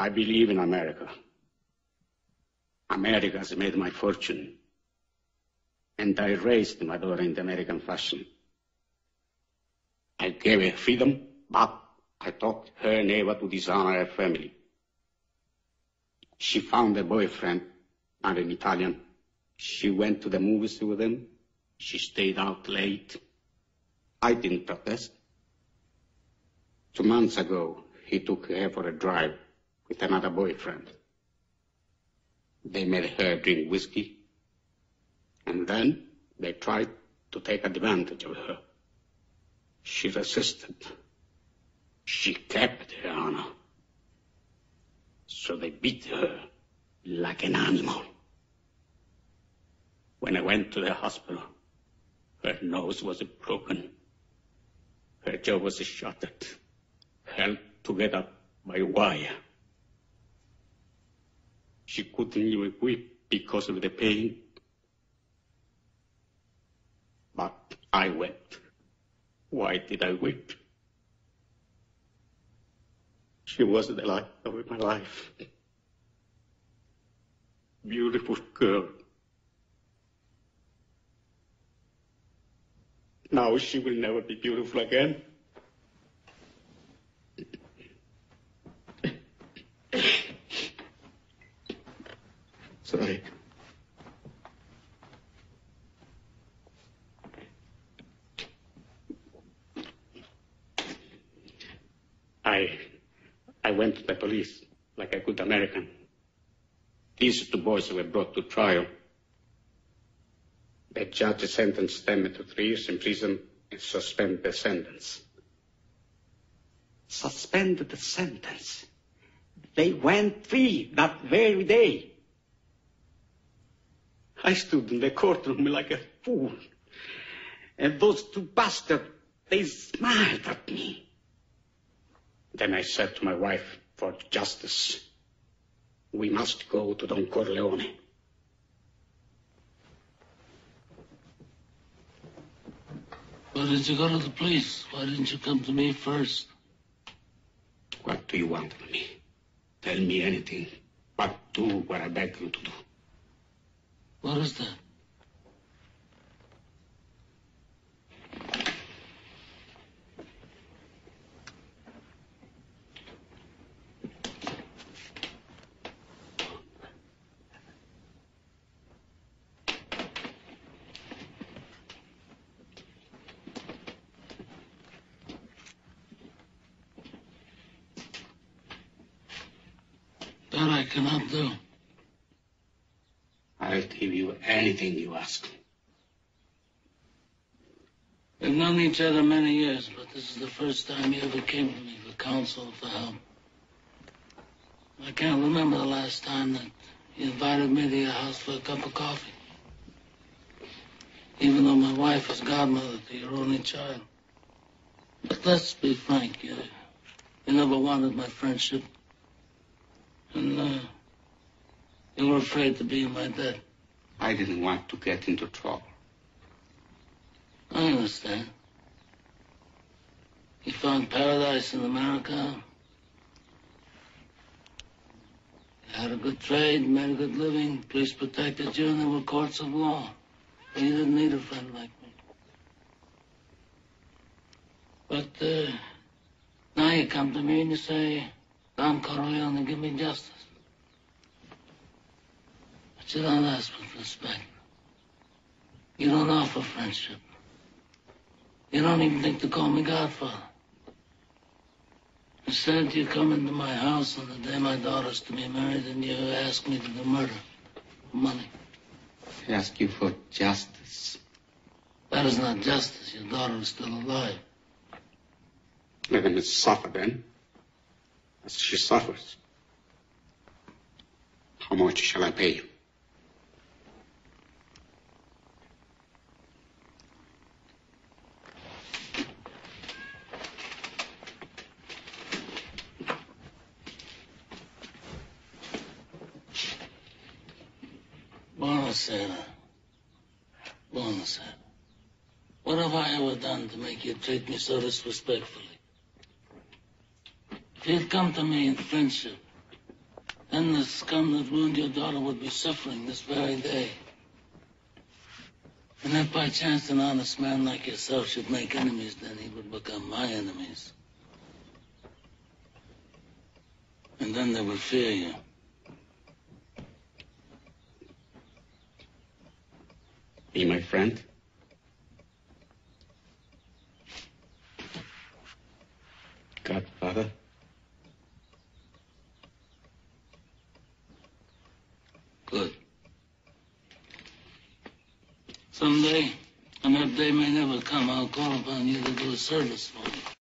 I believe in America. America has made my fortune. And I raised my daughter in the American fashion. I gave her freedom, but I taught her never to dishonor her family. She found a boyfriend, not an Italian. She went to the movies with him. She stayed out late. I didn't protest. 2 months ago, he took her for a drive with another boyfriend. They made her drink whiskey, and then they tried to take advantage of her. She resisted. She kept her honor. So they beat her like an animal. When I went to the hospital, her nose was broken. Her jaw was shattered, held together by wire. She couldn't even weep because of the pain. But I wept. Why did I weep? She was the light of my life. Beautiful girl. Now she will never be beautiful again. Sorry. I went to the police like a good American. These 2 boys were brought to trial. The judge sentenced them to 3 years in prison and suspended the sentence. Suspended the sentence? They went free that very day. I stood in the courtroom like a fool. And those 2 bastards, they smiled at me. Then I said to my wife, for justice, we must go to Don Corleone. Why did you go to the police? Why didn't you come to me first? What do you want of me? Tell me anything, but do what I beg you to do. What is that? That I cannot do. I'll give you anything you ask. We've known each other many years, but this is the first time you ever came to me for counsel, for help. I can't remember the last time that you invited me to your house for a cup of coffee. Even though my wife is godmother to your only child. But let's be frank, you never wanted my friendship. And you were afraid to be in my debt. I didn't want to get into trouble. I understand. You found paradise in America. You had a good trade, made a good living, police protected you, and there were courts of law. You didn't need a friend like me. But now you come to me and you say, Don Corleone, give me justice. But you don't ask with respect. You don't offer friendship. You don't even think to call me Godfather. Instead, you come into my house on the day my daughter's to be married and you ask me to do murder for money. I ask you for justice. That is not justice. Your daughter is still alive. Let him suffer then, as she suffers. How much shall I pay you? Buonasera. Buonasera. What have I ever done to make you treat me so disrespectfully? If you'd come to me in friendship, then the scum that ruined your daughter would be suffering this very day. And if by chance an honest man like yourself should make enemies, then he would become my enemies. And then they would fear you. Be my friend? Godfather? Good. Someday, and that day may never come, I'll call upon you to do a service for me.